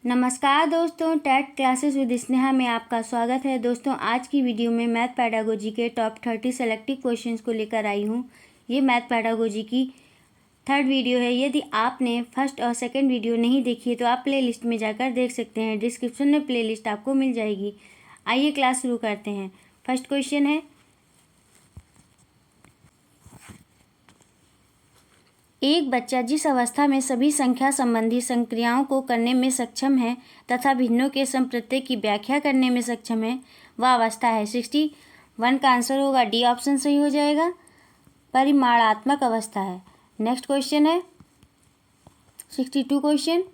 नमस्कार दोस्तों, TET classes with Sneha में आपका स्वागत है। दोस्तों, आज की वीडियो में मैथ पैडागोजी के टॉप 30 सेलेक्टिव क्वेश्चंस को लेकर आई हूँ। ये मैथ पैडागोजी की थर्ड वीडियो है। यदि आपने फर्स्ट और सेकंड वीडियो नहीं देखी है तो आप प्ले लिस्ट में जाकर देख सकते हैं। डिस्क्रिप्शन में प्ले लिस्ट आपको मिल जाएगी। आइए क्लास शुरू करते हैं। फर्स्ट क्वेश्चन है, एक बच्चा जिस अवस्था में सभी संख्या संबंधी संक्रियाओं को करने में सक्षम है तथा भिन्नों के समप्रत्यय की व्याख्या करने में सक्षम है, वह अवस्था है। 61 का आंसर होगा डी ऑप्शन सही हो जाएगा। परिमाणात्मक अवस्था है। नेक्स्ट क्वेश्चन है 62 क्वेश्चन,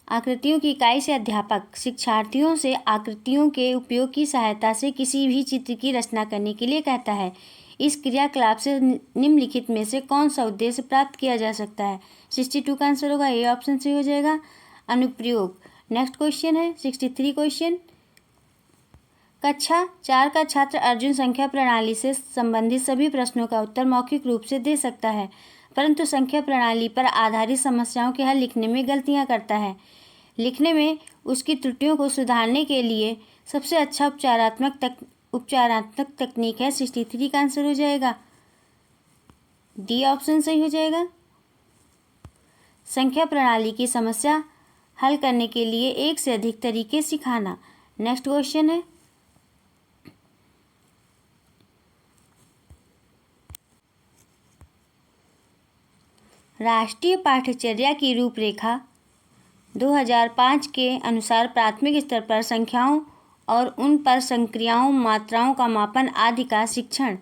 आकृतियों की इकाई से अध्यापक शिक्षार्थियों से आकृतियों के उपयोग की सहायता से किसी भी चित्र की रचना करने के लिए कहता है। इस क्रियाकलाप से निम्नलिखित में से कौन सा उद्देश्य प्राप्त किया जा सकता है? 62 का आंसर होगा ए ऑप्शन सही हो जाएगा, अनुप्रयोग। नेक्स्ट क्वेश्चन है 63 क्वेश्चन, कक्षा 4 का छात्र अर्जुन संख्या प्रणाली से संबंधित सभी प्रश्नों का उत्तर मौखिक रूप से दे सकता है, परंतु संख्या प्रणाली पर आधारित समस्याओं के हल लिखने में गलतियां करता है। लिखने में उसकी त्रुटियों को सुधारने के लिए सबसे अच्छा उपचारात्मक तकनीक है। 63 का आंसर हो जाएगा डी ऑप्शन सही हो जाएगा। संख्या प्रणाली की समस्या हल करने के लिए एक से अधिक तरीके सिखाना। नेक्स्ट क्वेश्चन है राष्ट्रीय पाठ्यचर्या की रूपरेखा 2005 के अनुसार प्राथमिक स्तर पर संख्याओं और उन पर संक्रियाओं, मात्राओं का मापन आदि का शिक्षण।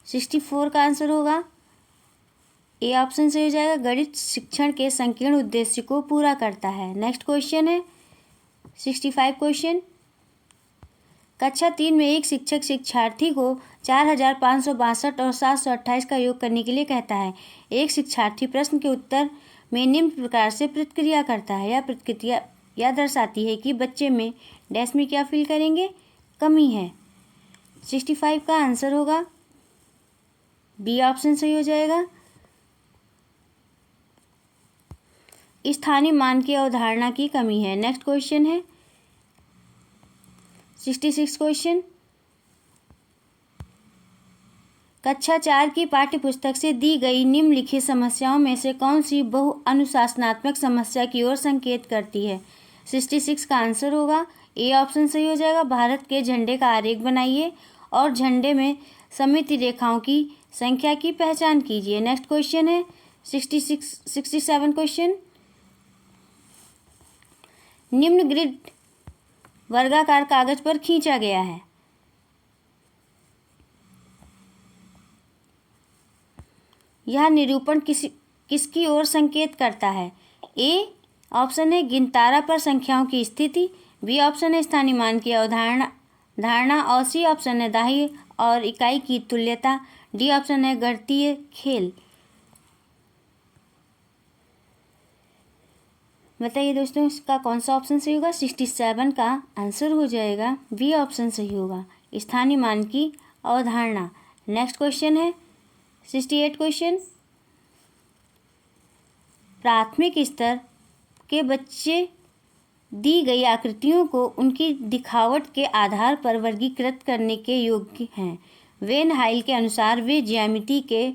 64 का आंसर होगा ए ऑप्शन से हो जाएगा, गणित शिक्षण के संकीर्ण उद्देश्य को पूरा करता है। नेक्स्ट क्वेश्चन है 65 क्वेश्चन, कक्षा 3 में एक शिक्षक शिक्षार्थी को 4562 और 728 का योग करने के लिए कहता है। एक शिक्षार्थी प्रश्न के उत्तर में निम्न प्रकार से प्रतिक्रिया करता है। यह प्रतिक्रिया यह दर्शाती है कि बच्चे में डैश में क्या फील करेंगे, कमी है। 65 का आंसर होगा बी ऑप्शन सही हो जाएगा, स्थानीय मान की अवधारणा की कमी है। नेक्स्ट क्वेश्चन है 66 क्वेश्चन, कक्षा 4 की पाठ्यपुस्तक से दी गई निम्नलिखित समस्याओं में से कौन सी बहु अनुशासनात्मक समस्या की ओर संकेत करती है? 66 का आंसर होगा ए ऑप्शन सही हो जाएगा, भारत के झंडे का आरेख बनाइए और झंडे में समिति रेखाओं की संख्या की पहचान कीजिए। नेक्स्ट क्वेश्चन है 67 क्वेश्चन, निम्न ग्रिड वर्गाकार कागज पर खींचा गया है। यह निरूपण किसकी ओर संकेत करता है? ए ऑप्शन है गिनतारा पर संख्याओं की स्थिति, बी ऑप्शन है स्थानीय मान की धारणा और सी ऑप्शन है दाही और इकाई की तुल्यता, डी ऑप्शन है गणितीय खेल। बताइए दोस्तों, इसका कौन सा ऑप्शन सही होगा? 67 का आंसर हो जाएगा बी ऑप्शन सही होगा, स्थानीय मान की अवधारणा। नेक्स्ट क्वेश्चन है 68 क्वेश्चन, प्राथमिक स्तर के बच्चे दी गई आकृतियों को उनकी दिखावट के आधार पर वर्गीकृत करने के योग्य हैं। वेन हाइल के अनुसार वे ज्यामिति के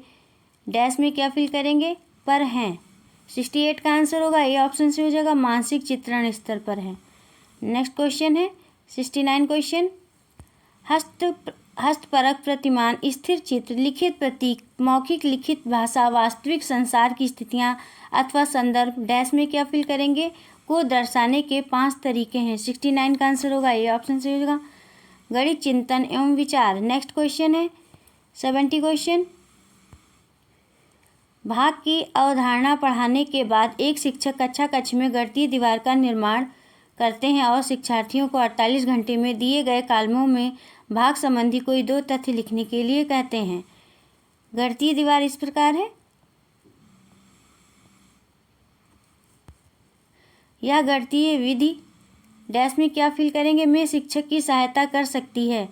डैश में क्या फिल करेंगे, पर हैं। 68 का आंसर होगा ए ऑप्शन से हो जाएगा, मानसिक चित्रण स्तर पर है। नेक्स्ट क्वेश्चन है 69 क्वेश्चन, हस्तपरक प्रतिमान, स्थिर चित्र, लिखित प्रतीक, मौखिक लिखित भाषा, वास्तविक संसार की स्थितियां अथवा संदर्भ डैश में क्या फिल करेंगे को दर्शाने के 5 तरीके हैं। 69 का आंसर होगा ए ऑप्शन से होगा, गणित चिंतन एवं विचार। नेक्स्ट क्वेश्चन है 70 क्वेश्चन, भाग की अवधारणा पढ़ाने के बाद एक शिक्षक कक्षा कक्ष में गणितीय दीवार का निर्माण करते हैं और शिक्षार्थियों को 48 घंटे में दिए गए कॉलमों में भाग संबंधी कोई 2 तथ्य लिखने के लिए कहते हैं। गणितीय दीवार इस प्रकार है। यह गणितीय विधि डैश में क्या फिल करेंगे में शिक्षक की सहायता कर सकती है।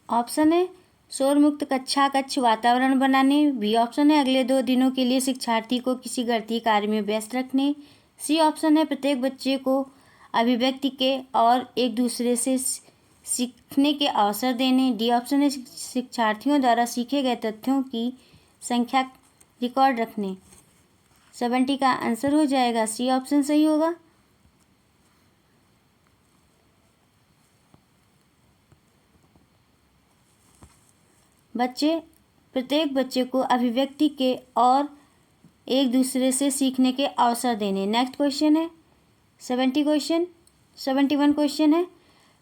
ऑप्शन है शोर मुक्त कक्ष वातावरण बनाने। बी ऑप्शन है अगले 2 दिनों के लिए शिक्षार्थी को किसी गणितीय कार्य में व्यस्त रखने। सी ऑप्शन है प्रत्येक बच्चे को अभिव्यक्ति के और एक दूसरे से सीखने के अवसर देने। डी ऑप्शन है शिक्षार्थियों द्वारा सीखे गए तथ्यों की संख्या रिकॉर्ड रखने। 70 का आंसर हो जाएगा सी ऑप्शन सही होगा। प्रत्येक बच्चे को अभिव्यक्ति के और एक दूसरे से सीखने के अवसर देने। नेक्स्ट क्वेश्चन है 71 क्वेश्चन है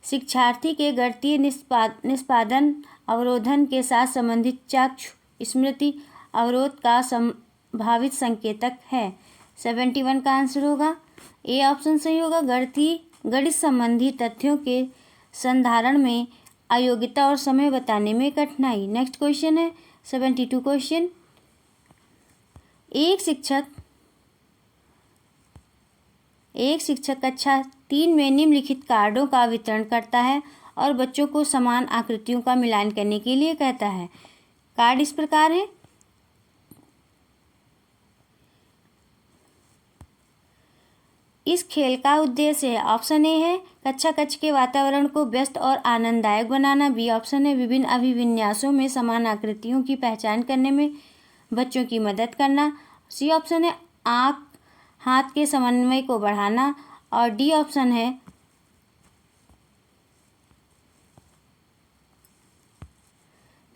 शिक्षार्थी के गणितीय निष्पादन अवरोधन के साथ संबंधित चाक्षु स्मृति अवरोध का संभावित संकेतक है। 71 का आंसर होगा ए ऑप्शन सही होगा। गणित संबंधी तथ्यों के संधारण में अयोग्यता और समय बताने में कठिनाई। नेक्स्ट क्वेश्चन है 72 क्वेश्चन एक शिक्षक कक्षा 3 में निम्नलिखित कार्डों का वितरण करता है और बच्चों को समान आकृतियों का मिलान करने के लिए कहता है। कार्ड इस प्रकार है। इस खेल का उद्देश्य है ऑप्शन ए है कक्ष के वातावरण को व्यस्त और आनंददायक बनाना। बी ऑप्शन है विभिन्न अभिविन्यासों में समान आकृतियों की पहचान करने में बच्चों की मदद करना। सी ऑप्शन है आँख हाथ के समन्वय को बढ़ाना। और डी ऑप्शन है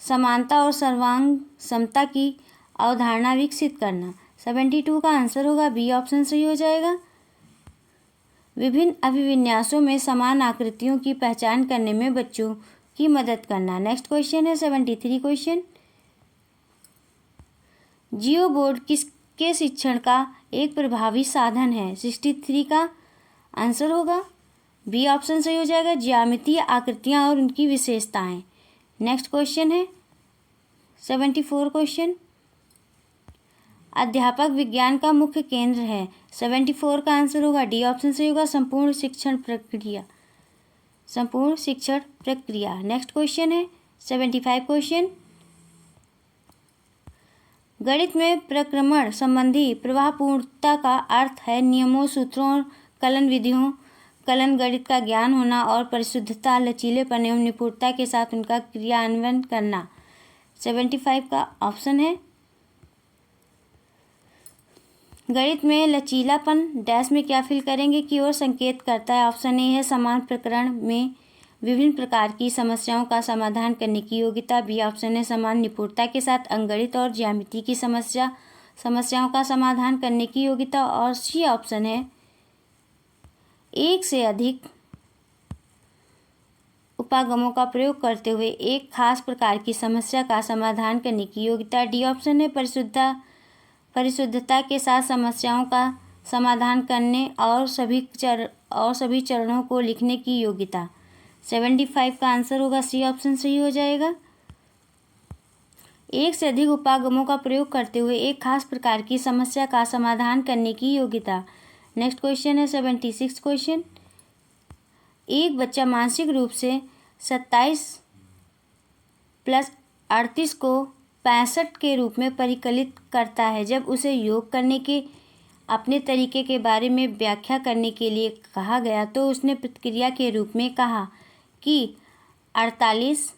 समानता और सर्वांग समता की अवधारणा विकसित करना। 72 का आंसर होगा बी ऑप्शन सही हो जाएगा। विभिन्न अभिविन्यासों में समान आकृतियों की पहचान करने में बच्चों की मदद करना। नेक्स्ट क्वेश्चन है 73 क्वेश्चन जियो बोर्ड किसके शिक्षण का एक प्रभावी साधन है। 63 का आंसर होगा बी ऑप्शन सही हो जाएगा ज्यामितीय आकृतियाँ और उनकी विशेषताएं। नेक्स्ट क्वेश्चन है 74 क्वेश्चन अध्यापक विज्ञान का मुख्य केंद्र है। 74 का आंसर होगा डी ऑप्शन सही होगा संपूर्ण शिक्षण प्रक्रिया। नेक्स्ट क्वेश्चन है 75 क्वेश्चन गणित में प्रक्रमण संबंधी प्रवाहपूर्णता का अर्थ है नियमों सूत्रों और कलन विधियों कलन गणित का ज्ञान होना और परिशुद्धता लचीलेपन एवं निपुणता के साथ उनका क्रियान्वयन करना। 75 का ऑप्शन है गणित में लचीलापन डैश में क्या फिल करेंगे की ओर संकेत करता है। ऑप्शन ए है समान प्रकरण में विभिन्न प्रकार की समस्याओं का समाधान करने की योग्यता। बी ऑप्शन है समान निपुणता के साथ अंकगणित और ज्यामिति की समस्याओं का समाधान करने की योग्यता। और सी ऑप्शन है एक से अधिक उपागमों का प्रयोग करते हुए एक खास प्रकार की समस्या का समाधान करने की योग्यता। डी ऑप्शन है परिशुद्धता के साथ समस्याओं का समाधान करने और सभी चरणों को लिखने की योग्यता। 75 का आंसर होगा सी ऑप्शन सही हो जाएगा। एक से अधिक उपागमों का प्रयोग करते हुए एक खास प्रकार की समस्या का समाधान करने की योग्यता। नेक्स्ट क्वेश्चन है 76 क्वेश्चन एक बच्चा मानसिक रूप से 27 + 38 को 65 के रूप में परिकलित करता है। जब उसे योग करने के अपने तरीके के बारे में व्याख्या करने के लिए कहा गया तो उसने प्रतिक्रिया के रूप में कहा कि 38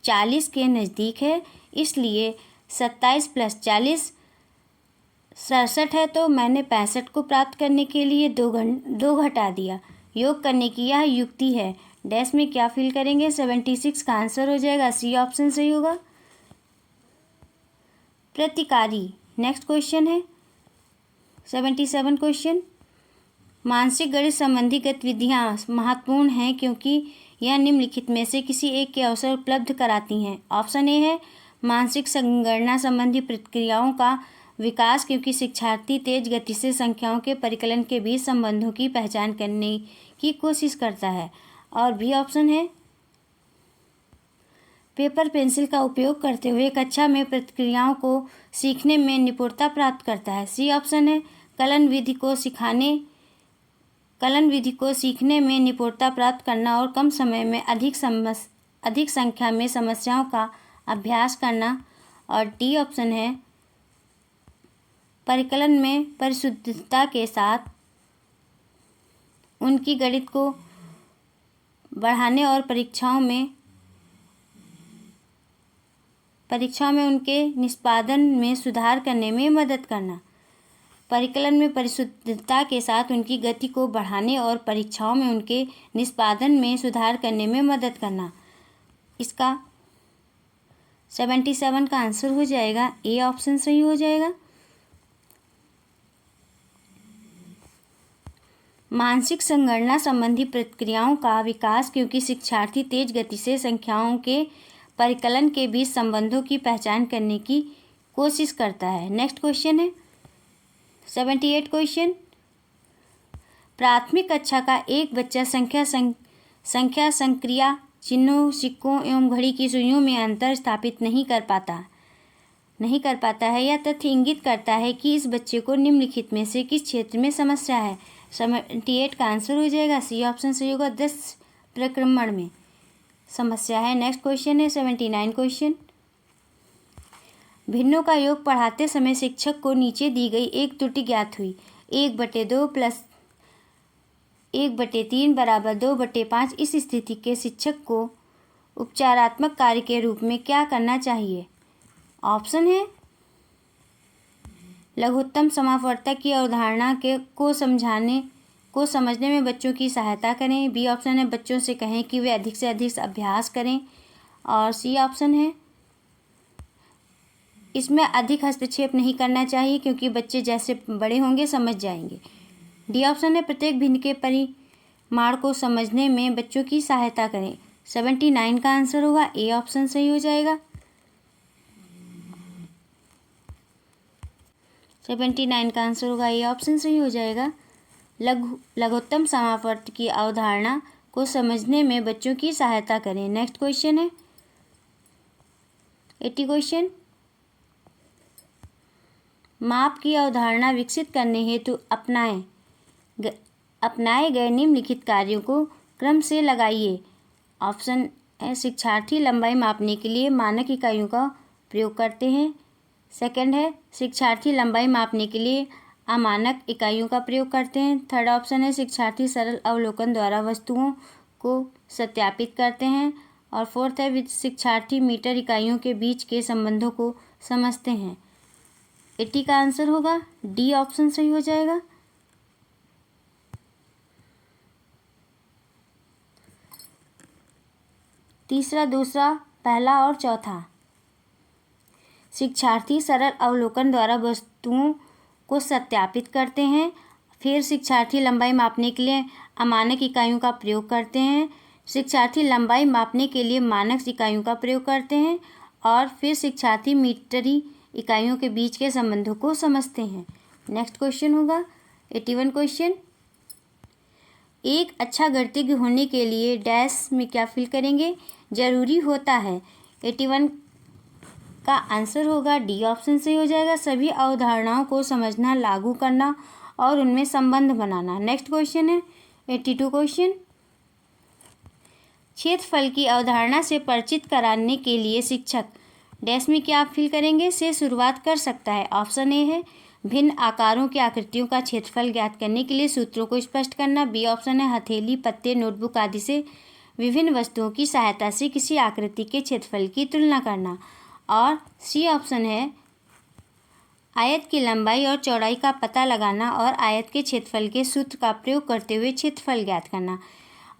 40 के नज़दीक है, इसलिए 27 + 40 67 है, तो मैंने 65 को प्राप्त करने के लिए 2 घटा दिया। योग करने की यह युक्ति है। डैश में क्या फिल करेंगे। 76 का आंसर हो जाएगा सी ऑप्शन सही होगा प्रतिकारी। नेक्स्ट क्वेश्चन है 77 क्वेश्चन मानसिक गणित संबंधी गतिविधियाँ महत्वपूर्ण हैं क्योंकि यह निम्नलिखित में से किसी एक के अवसर उपलब्ध कराती हैं। ऑप्शन ए है मानसिक संगणना संबंधी प्रक्रियाओं का विकास क्योंकि शिक्षार्थी तेज गति से संख्याओं के परिकलन के बीच संबंधों की पहचान करने की कोशिश करता है। और बी ऑप्शन है पेपर पेंसिल का उपयोग करते हुए कक्षा में प्रक्रियाओं को सीखने में निपुणता प्राप्त करता है। सी ऑप्शन है कलन विधि को कलन विधि को सीखने में निपुणता प्राप्त करना और कम समय में अधिक संख्या में समस्याओं का अभ्यास करना। और डी ऑप्शन है परिकलन में परिशुद्धता के साथ उनकी गणित को बढ़ाने और परीक्षाओं में उनके निष्पादन में सुधार करने में मदद करना। परिकलन में परिशुद्धता के साथ उनकी गति को बढ़ाने और परीक्षाओं में उनके निष्पादन में सुधार करने में मदद करना। इसका 77 का आंसर हो जाएगा ए ऑप्शन सही हो जाएगा। मानसिक संगणना संबंधी प्रक्रियाओं का विकास क्योंकि शिक्षार्थी तेज गति से संख्याओं के परिकलन के बीच संबंधों की पहचान करने की कोशिश करता है। नेक्स्ट क्वेश्चन है 78 क्वेश्चन। प्राथमिक कक्षा का एक बच्चा संख्या संक्रिया चिन्हों, सिक्कों एवं घड़ी की सुइयों में अंतर स्थापित नहीं कर पाता है। यह तथ्य इंगित करता है कि इस बच्चे को निम्नलिखित में से किस क्षेत्र में समस्या है। 78 का आंसर हो जाएगा सी ऑप्शन सही होगा। 10 प्रक्रमण में समस्या है। नेक्स्ट क्वेश्चन है 79 क्वेश्चन। भिन्नों का योग पढ़ाते समय शिक्षक को नीचे दी गई एक त्रुटि ज्ञात हुई। 1/2 प्लस 1/3 बराबर 2/5। इस स्थिति के शिक्षक को उपचारात्मक कार्य के रूप में क्या करना चाहिए। ऑप्शन है लघुत्तम समापवर्तक की अवधारणा को समझने में बच्चों की सहायता करें। बी ऑप्शन है बच्चों से कहें कि वे अधिक से अधिक अभ्यास करें। और सी ऑप्शन है इसमें अधिक हस्तक्षेप नहीं करना चाहिए क्योंकि बच्चे जैसे बड़े होंगे समझ जाएंगे। डी ऑप्शन है प्रत्येक भिन्न के परिमाण को समझने में बच्चों की सहायता करें। 79 का आंसर होगा ए ऑप्शन सही हो जाएगा। 79 का आंसर होगा ए ऑप्शन सही हो जाएगा। लघुत्तम समापवर्तक की अवधारणा को समझने में बच्चों की सहायता करें। नेक्स्ट क्वेश्चन है 80 क्वेश्चन। माप की अवधारणा विकसित करने हेतु अपनाए गए निम्नलिखित कार्यों को क्रम से लगाइए। ऑप्शन है शिक्षार्थी लंबाई मापने के लिए मानक इकाइयों का प्रयोग करते हैं। सेकंड है शिक्षार्थी लंबाई मापने के लिए अमानक इकाइयों का प्रयोग करते हैं। थर्ड ऑप्शन है शिक्षार्थी सरल अवलोकन द्वारा वस्तुओं को सत्यापित करते हैं। और फोर्थ है शिक्षार्थी मीटर इकाइयों के बीच के संबंधों को समझते हैं। 80 का आंसर होगा डी ऑप्शन सही हो जाएगा। तीसरा, दूसरा, पहला और चौथा। शिक्षार्थी सरल अवलोकन द्वारा वस्तुओं को सत्यापित करते हैं। फिर शिक्षार्थी लंबाई मापने के लिए अमानक इकाइयों का प्रयोग करते हैं। शिक्षार्थी लंबाई मापने के लिए मानक इकाइयों का प्रयोग करते हैं। और फिर शिक्षार्थी मीटरी इकाइयों के बीच के संबंधों को समझते हैं। नेक्स्ट क्वेश्चन होगा 81 क्वेश्चन। एक अच्छा गणितज्ञ होने के लिए डैश में क्या फिल करेंगे जरूरी होता है। 81 का आंसर होगा डी ऑप्शन से हो जाएगा। सभी अवधारणाओं को समझना, लागू करना और उनमें संबंध बनाना। नेक्स्ट क्वेश्चन है 82 क्वेश्चन। क्षेत्रफल की अवधारणा से परिचित कराने के लिए शिक्षक डैश में क्या फिल करेंगे से शुरुआत कर सकता है। ऑप्शन ए है भिन्न आकारों की आकृतियों का क्षेत्रफल ज्ञात करने के लिए सूत्रों को स्पष्ट करना। बी ऑप्शन है हथेली, पत्ते, नोटबुक आदि से विभिन्न वस्तुओं की सहायता से किसी आकृति के क्षेत्रफल की तुलना करना। और सी ऑप्शन है आयत की लंबाई और चौड़ाई का पता लगाना और आयत के क्षेत्रफल के सूत्र का प्रयोग करते हुए क्षेत्रफल ज्ञात करना।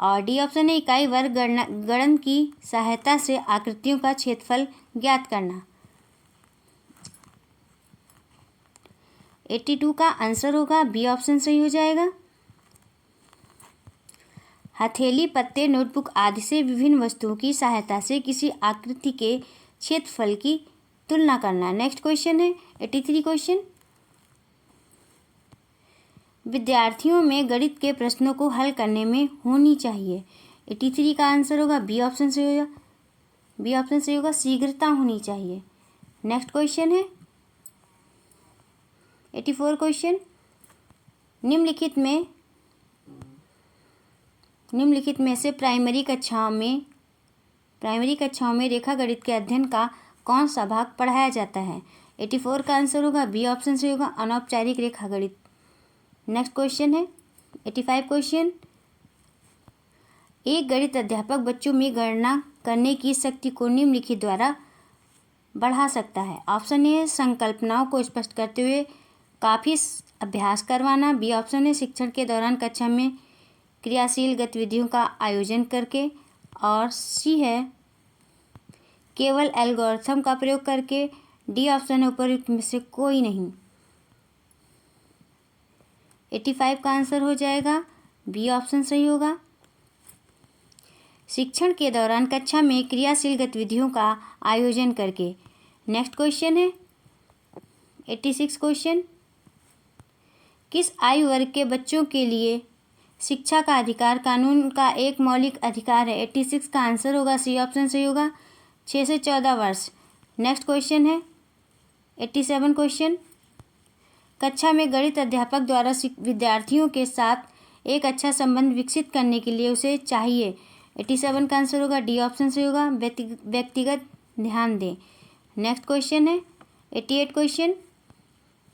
और डी ऑप्शन है इकाई वर्ग गणन की सहायता से आकृतियों का क्षेत्रफल ज्ञात करना। 82 का आंसर होगा बी ऑप्शन सही हो जाएगा। हथेली, पत्ते, नोटबुक आदि से विभिन्न वस्तुओं की सहायता से किसी आकृति के क्षेत्रफल की तुलना करना। नेक्स्ट क्वेश्चन है 83 क्वेश्चन। विद्यार्थियों में गणित के प्रश्नों को हल करने में होनी चाहिए। 83 का आंसर होगा बी ऑप्शन से होगा। बी ऑप्शन से होगा शीघ्रता होनी चाहिए। नेक्स्ट क्वेश्चन है 84 क्वेश्चन। निम्नलिखित में निम्नलिखित में से प्राइमरी कक्षाओं में रेखागणित के अध्ययन का कौन सा भाग पढ़ाया जाता है? 84 का आंसर होगा बी ऑप्शन से होगा अनौपचारिक रेखागणित। नेक्स्ट क्वेश्चन है 85 क्वेश्चन। एक गणित अध्यापक बच्चों में गणना करने की शक्ति को निम्नलिखित द्वारा बढ़ा सकता है। ऑप्शन ए संकल्पनाओं को स्पष्ट करते हुए काफ़ी अभ्यास करवाना। बी ऑप्शन है शिक्षण के दौरान कक्षा में क्रियाशील गतिविधियों का आयोजन करके। और सी है केवल एल्गोरिथम का प्रयोग करके। डी ऑप्शन है उपयुक्त में से कोई नहीं। 85 का आंसर हो जाएगा बी ऑप्शन सही होगा। शिक्षण के दौरान कक्षा में क्रियाशील गतिविधियों का आयोजन करके। नेक्स्ट क्वेश्चन है 86 क्वेश्चन। किस आयु वर्ग के बच्चों के लिए शिक्षा का अधिकार कानून का एक मौलिक अधिकार है? 86 का आंसर होगा सी ऑप्शन सही होगा 6 से 14 वर्ष। नेक्स्ट क्वेश्चन है 87 क्वेश्चन। कक्षा में गणित अध्यापक द्वारा विद्यार्थियों के साथ एक अच्छा संबंध विकसित करने के लिए उसे चाहिए। 87 का आंसर होगा डी ऑप्शन से होगा व्यक्तिगत ध्यान दें। नेक्स्ट क्वेश्चन है 88 क्वेश्चन।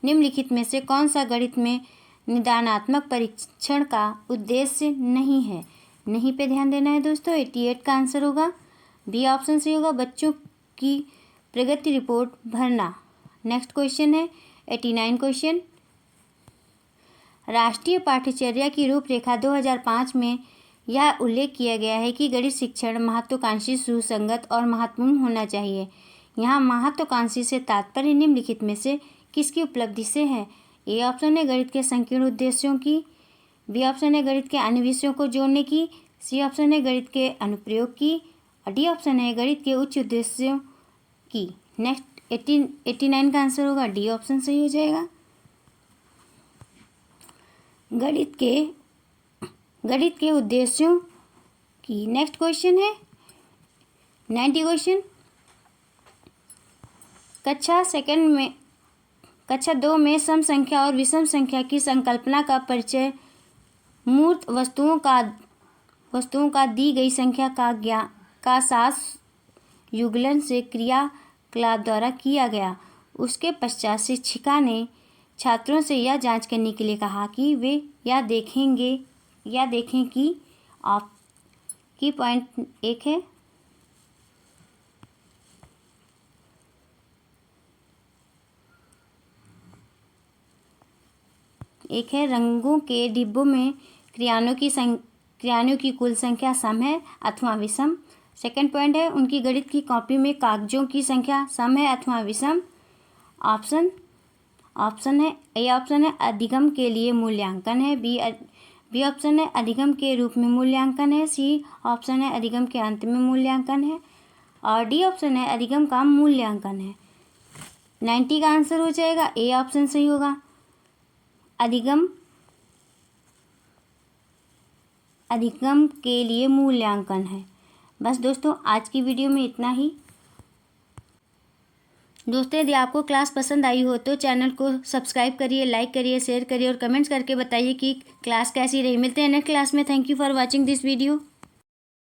निम्नलिखित में से कौन सा गणित में निदानात्मक परीक्षण का उद्देश्य नहीं है? नहीं पे ध्यान देना है दोस्तों। 88 का आंसर होगा बी ऑप्शन से होगा बच्चों की प्रगति रिपोर्ट भरना। नेक्स्ट क्वेश्चन है 89 क्वेश्चन। राष्ट्रीय पाठ्यचर्या की रूपरेखा 2005 में यह उल्लेख किया गया है कि गणित शिक्षण महत्वाकांक्षी, सुसंगत और महत्वपूर्ण होना चाहिए। यहाँ महत्वाकांक्षी से तात्पर्य निम्नलिखित में से किसकी उपलब्धि से है? ए ऑप्शन है गणित के संकीर्ण उद्देश्यों की। बी ऑप्शन है गणित के अन्य विषयों को जोड़ने की। सी ऑप्शन है गणित के अनुप्रयोग की। और डी ऑप्शन है गणित के उच्च उद्देश्यों की। नेक्स्ट 89 का आंसर होगा डी ऑप्शन सही हो जाएगा। गणित के उद्देश्यों की। नेक्स्ट क्वेश्चन है 90 क्वेश्चन। कक्षा 2 में सम संख्या और विषम संख्या की संकल्पना का परिचय मूर्त वस्तुओं का दी गई संख्या का साथ युगलन से क्रियाकलाप द्वारा किया गया। उसके पश्चात शिक्षिका ने छात्रों से यह जांच करने के लिए कहा कि वे यह देखें कि की पॉइंट एक है रंगों के डिब्बों में क्रियानों की कुल संख्या सम है अथवा विषम। सेकंड पॉइंट है उनकी गणित की कॉपी में कागजों की संख्या सम है अथवा विषम। ऑप्शन है ए ऑप्शन है अधिगम के लिए मूल्यांकन है। बी ऑप्शन है अधिगम के रूप में मूल्यांकन है। सी ऑप्शन है अधिगम के अंत में मूल्यांकन है। और डी ऑप्शन है अधिगम का मूल्यांकन है। 90 का आंसर हो जाएगा ए ऑप्शन सही होगा अधिगम के लिए मूल्यांकन है। बस दोस्तों आज की वीडियो में इतना ही। दोस्तों यदि आपको क्लास पसंद आई हो तो चैनल को सब्सक्राइब करिए, लाइक करिए, शेयर करिए और कमेंट्स करके बताइए कि क्लास कैसी रही। मिलते हैं नेक्स्ट क्लास में। Thank you for watching this video.